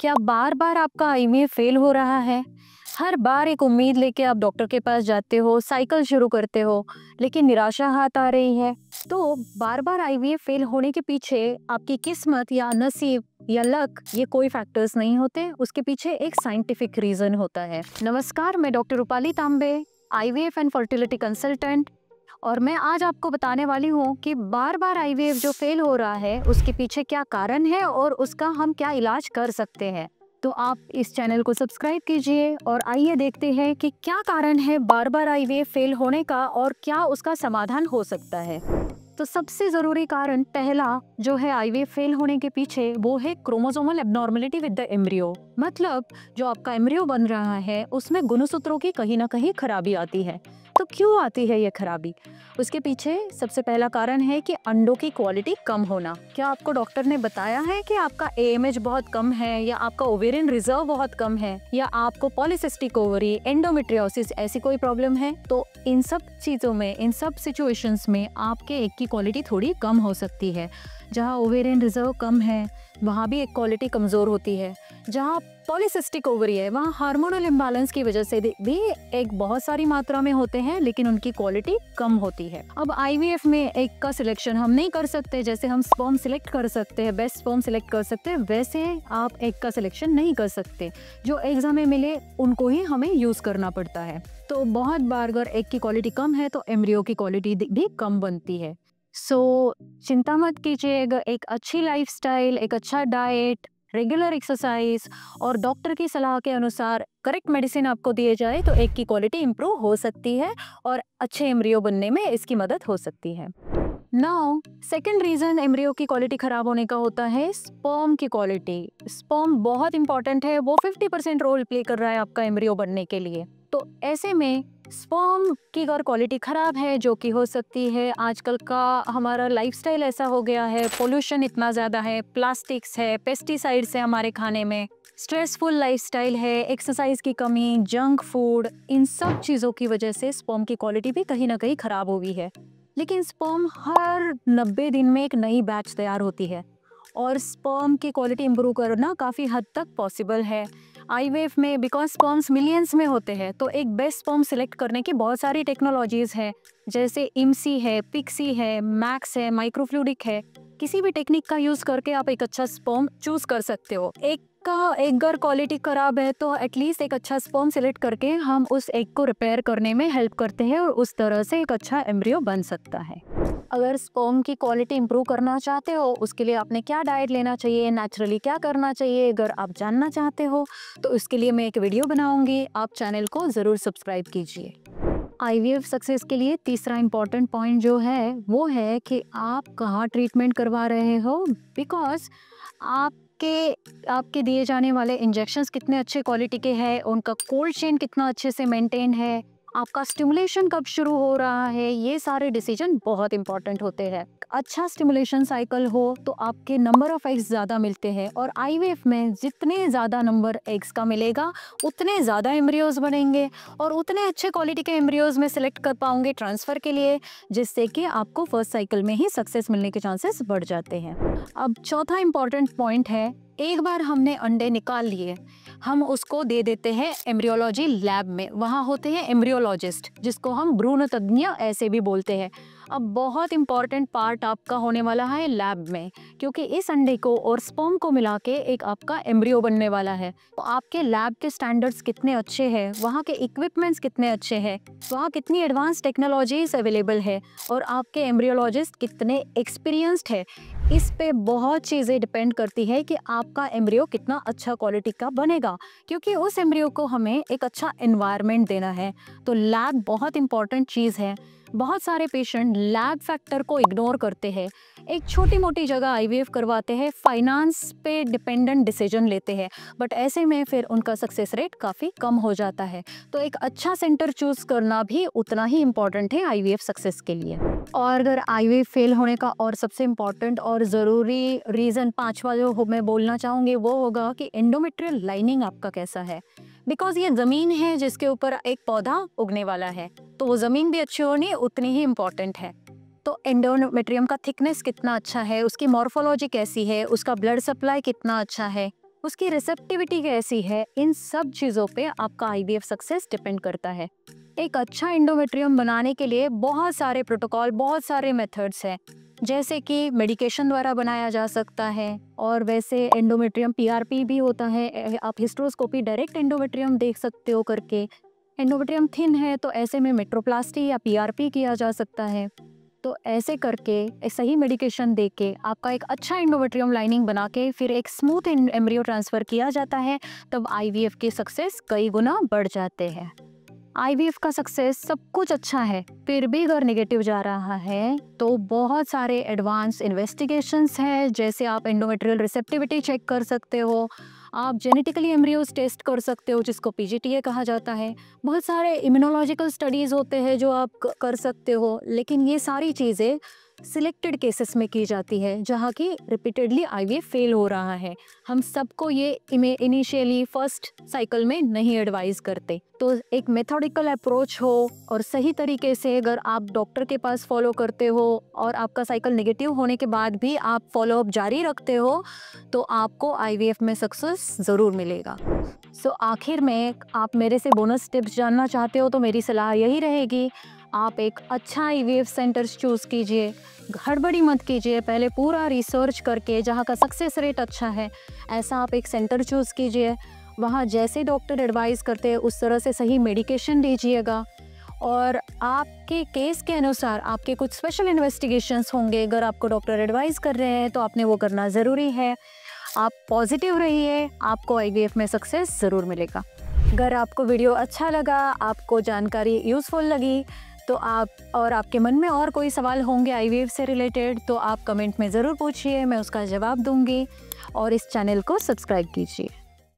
क्या बार बार आपका IVF fail हो रहा है? हर बार एक उम्मीद लेके आप डॉक्टर के पास जाते हो, साइकिल शुरू करते हो, लेकिन निराशा हाथ आ रही है। तो बार बार आईवीएफ फेल होने के पीछे आपकी किस्मत या नसीब या लक ये कोई फैक्टर्स नहीं होते, उसके पीछे एक साइंटिफिक रीजन होता है। नमस्कार, मैं डॉक्टर रूपाली तांबे, आईवीएफ एंड फर्टिलिटी कंसल्टेंट, और मैं आज आपको बताने वाली हूँ कि बार बार आईवीएफ जो फेल हो रहा है उसके पीछे क्या कारण है और उसका हम क्या इलाज कर सकते हैं। तो आप इस चैनल को सब्सक्राइब कीजिए और आइए देखते हैं कि क्या कारण है बार बार आईवीएफ फेल होने का और क्या उसका समाधान हो सकता है। तो सबसे ज़रूरी कारण पहला जो है आईवीएफ फेल होने के पीछे, वो है chromosomal abnormality with the embryo. मतलब जो आपका एम्ब्रियो बन रहा है उसमें गुणसूत्रों की कहीं ना कहीं खराबी आती है। तो क्यों आती है ये खराबी? उसके पीछे सबसे पहला कारण है कि अंडों की क्वालिटी कम होना। क्या आपको डॉक्टर ने बताया है कि आपका एएमएच बहुत कम है, या आपका ओवेरियन रिजर्व बहुत कम है, या आपको पॉलीसिस्टिक ओवरी, एंडोमेट्रियोसिस ऐसी कोई प्रॉब्लम है? तो इन सब चीज़ों में, इन सब सिचुएशंस में आपके एग की क्वालिटी थोड़ी कम हो सकती है। जहाँ ओवेरियन रिजर्व कम है वहाँ भी एक क्वालिटी कमज़ोर होती है। जहाँ पॉलीसिस्टिक ओवरी है वहाँ हार्मोनल इम्बैलेंस की वजह से भी एक बहुत सारी मात्रा में होते हैं, लेकिन उनकी क्वालिटी कम होती है। अब आईवीएफ में एग का सिलेक्शन हम नहीं कर सकते। जैसे हम स्पर्म सिलेक्ट कर सकते हैं, बेस्ट स्पर्म सिलेक्ट कर सकते हैं, वैसे आप एग का सिलेक्शन नहीं कर सकते। जो एग्स हमें मिले उनको ही हमें यूज़ करना पड़ता है। तो बहुत बार अगर एग की क्वालिटी कम है तो एम्ब्रियो की क्वालिटी भी कम बनती है। चिंता मत कीजिएगा, एक अच्छी लाइफस्टाइल, एक अच्छा डाइट, रेगुलर एक्सरसाइज और डॉक्टर की सलाह के अनुसार करेक्ट मेडिसिन आपको दिए जाए तो एग की क्वालिटी इंप्रूव हो सकती है और अच्छे एम्ब्रियो बनने में इसकी मदद हो सकती है। नाउ सेकेंड रीजन एम्ब्रियो की क्वालिटी खराब होने का होता है स्पर्म की क्वालिटी। स्पर्म बहुत इंपॉर्टेंट है, वो 50% रोल प्ले कर रहा है आपका एम्ब्रियो बनने के लिए। तो ऐसे में स्पर्म की अगर क्वालिटी खराब है, जो कि हो सकती है, आजकल का हमारा लाइफस्टाइल ऐसा हो गया है, पोल्यूशन इतना ज़्यादा है, प्लास्टिक्स है, पेस्टिसाइड्स है हमारे खाने में, स्ट्रेसफुल लाइफस्टाइल है, एक्सरसाइज की कमी, जंक फूड, इन सब चीज़ों की वजह से स्पर्म की क्वालिटी भी कहीं ना कहीं खराब हो गई है। लेकिन स्पर्म हर 90 दिन में एक नई बैच तैयार होती है और स्पर्म की क्वालिटी इंप्रूव करना काफ़ी हद तक पॉसिबल है आईवीएफ में। बिकॉज स्पर्म्स मिलियंस में होते हैं तो एक बेस्ट स्पर्म सिलेक्ट करने की बहुत सारी टेक्नोलॉजीज़ है, जैसे इमसी है, पिक्सी है, मैक्स है, माइक्रोफ्लूडिक है। किसी भी टेक्निक का यूज़ करके आप एक अच्छा स्पर्म चूज़ कर सकते हो। एग अगर क्वालिटी ख़राब है तो एटलीस्ट एक अच्छा स्पर्म सिलेक्ट करके हम उस एग को रिपेयर करने में हेल्प करते हैं और उस तरह से एक अच्छा एम्ब्रियो बन सकता है। अगर स्पर्म की क्वालिटी इंप्रूव करना चाहते हो उसके लिए आपने क्या डाइट लेना चाहिए, नेचुरली क्या करना चाहिए, अगर आप जानना चाहते हो तो उसके लिए मैं एक वीडियो बनाऊंगी। आप चैनल को ज़रूर सब्सक्राइब कीजिए। आईवीएफ सक्सेस के लिए तीसरा इम्पॉर्टेंट पॉइंट जो है वो है कि आप कहाँ ट्रीटमेंट करवा रहे हो। बिकॉज आपके दिए जाने वाले इंजेक्शंस कितने अच्छे क्वालिटी के हैं, उनका कोल्ड चेन कितना अच्छे से मेंटेन है, आपका स्टिमुलेशन कब शुरू हो रहा है, ये सारे डिसीजन बहुत इंपॉर्टेंट होते हैं। अच्छा स्टिमुलेशन साइकिल हो तो आपके नंबर ऑफ एग्स ज़्यादा मिलते हैं, और आईवीएफ में जितने ज़्यादा नंबर एग्स का मिलेगा उतने ज़्यादा एम्ब्रियोज बनेंगे और उतने अच्छे क्वालिटी के एम्ब्रियोज में सिलेक्ट कर पाओगे ट्रांसफ़र के लिए, जिससे कि आपको फर्स्ट साइकिल में ही सक्सेस मिलने के चांसेस बढ़ जाते हैं। अब चौथा इम्पॉर्टेंट पॉइंट है, एक बार हमने अंडे निकाल लिए, हम उसको दे देते हैं एम्ब्रियोलॉजी लैब में। वहाँ होते हैं एम्ब्रियोलॉजिस्ट, जिसको हम भ्रूण तज्ञ ऐसे भी बोलते हैं। अब बहुत इंपॉर्टेंट पार्ट आपका होने वाला है लैब में, क्योंकि इस अंडे को और स्पर्म को मिला के एक आपका एम्ब्रियो बनने वाला है। तो आपके लैब के स्टैंडर्ड्स कितने अच्छे हैं, वहाँ के इक्विपमेंट्स कितने अच्छे हैं, वहाँ कितनी एडवांस टेक्नोलॉजीज अवेलेबल है, और आपके एम्ब्रियोलॉजिस्ट कितने एक्सपीरियंस्ड है, इस पे बहुत चीज़ें डिपेंड करती है कि आपका एम्ब्रियो कितना अच्छा क्वालिटी का बनेगा। क्योंकि उस एम्ब्रियो को हमें एक अच्छा एनवायरनमेंट देना है, तो लैब बहुत इंपॉर्टेंट चीज़ है। बहुत सारे पेशेंट लैब फैक्टर को इग्नोर करते हैं, एक छोटी मोटी जगह आईवीएफ करवाते हैं, फाइनेंस पे डिपेंडेंट डिसीजन लेते हैं, बट ऐसे में फिर उनका सक्सेस रेट काफ़ी कम हो जाता है। तो एक अच्छा सेंटर चूज़ करना भी उतना ही इम्पॉर्टेंट है आईवीएफ सक्सेस के लिए। और अगर आईवीएफ फेल होने का और सबसे इम्पॉर्टेंट और ज़रूरी रीज़न पांचवा जो मैं बोलना चाहूँगी वो होगा कि एंडोमेट्रियल लाइनिंग आपका कैसा है। बिकॉज ये ज़मीन है जिसके ऊपर एक पौधा उगने वाला है, तो वो ज़मीन भी अच्छी होनी उतनी ही इम्पॉर्टेंट है। तो एंडोमेट्रियम का थिकनेस कितना अच्छा है, उसकी मॉर्फोलॉजी कैसी है, उसका ब्लड सप्लाई कितना अच्छा है, उसकी रिसेप्टिविटी कैसी है, इन सब चीज़ों पे आपका आईवीएफ सक्सेस डिपेंड करता है। एक अच्छा एंडोमेट्रियम बनाने के लिए बहुत सारे प्रोटोकॉल, बहुत सारे मेथड्स हैं, जैसे कि मेडिकेशन द्वारा बनाया जा सकता है, और वैसे एंडोमेट्रियम पीआरपी भी होता है। आप हिस्ट्रोस्कोपी डायरेक्ट एंडोमेट्रियम देख सकते हो करके। एंडोमेट्रियम थिन है तो ऐसे में मेट्रोप्लास्टी या पीआरपी किया जा सकता है। तो ऐसे करके एक सही मेडिकेशन दे के आपका एक अच्छा एंडोमेट्रियम लाइनिंग बना के फिर एक स्मूथ एम्ब्रियो ट्रांसफ़र किया जाता है, तब आईवीएफ की सक्सेस कई गुना बढ़ जाते हैं। आईवीएफ का सक्सेस सब कुछ अच्छा है, फिर भी अगर नेगेटिव जा रहा है तो बहुत सारे एडवांस इन्वेस्टिगेशंस हैं, जैसे आप एंडोमेट्रियल रिसेप्टिविटी चेक कर सकते हो, आप जेनेटिकली एम्ब्रियोज टेस्ट कर सकते हो जिसको पीजीटीए कहा जाता है, बहुत सारे इम्यूनोलॉजिकल स्टडीज़ होते हैं जो आप कर सकते हो। लेकिन ये सारी चीज़ें सिलेक्टेड केसेस में की जाती है जहाँ की रिपीटेडली आईवीएफ फेल हो रहा है। हम सबको ये इनिशियली फर्स्ट साइकिल में नहीं एडवाइस करते। तो एक मेथोडिकल अप्रोच हो और सही तरीके से अगर आप डॉक्टर के पास फॉलो करते हो और आपका साइकिल नेगेटिव होने के बाद भी आप फॉलोअप जारी रखते हो तो आपको आईवीएफ में सक्सेस ज़रूर मिलेगा। आखिर में आप मेरे से बोनस टिप्स जानना चाहते हो तो मेरी सलाह यही रहेगी, आप एक अच्छा आईवीएफ सेंटर चूज़ कीजिए, हड़बड़ी मत कीजिए, पहले पूरा रिसर्च करके जहाँ का सक्सेस रेट अच्छा है ऐसा आप एक सेंटर चूज़ कीजिए। वहाँ जैसे डॉक्टर एडवाइस करते हैं उस तरह से सही मेडिकेशन दीजिएगा, और आपके केस के अनुसार आपके कुछ स्पेशल इन्वेस्टिगेशंस होंगे। अगर आपको डॉक्टर एडवाइस कर रहे हैं तो आपने वो करना ज़रूरी है। आप पॉजिटिव रहिए, आपको आईवीएफ में सक्सेस ज़रूर मिलेगा। अगर आपको वीडियो अच्छा लगा, आपको जानकारी यूज़फुल लगी तो आप और आपके मन में और कोई सवाल होंगे आईवीएफ से रिलेटेड तो आप कमेंट में ज़रूर पूछिए, मैं उसका जवाब दूंगी। और इस चैनल को सब्सक्राइब कीजिए।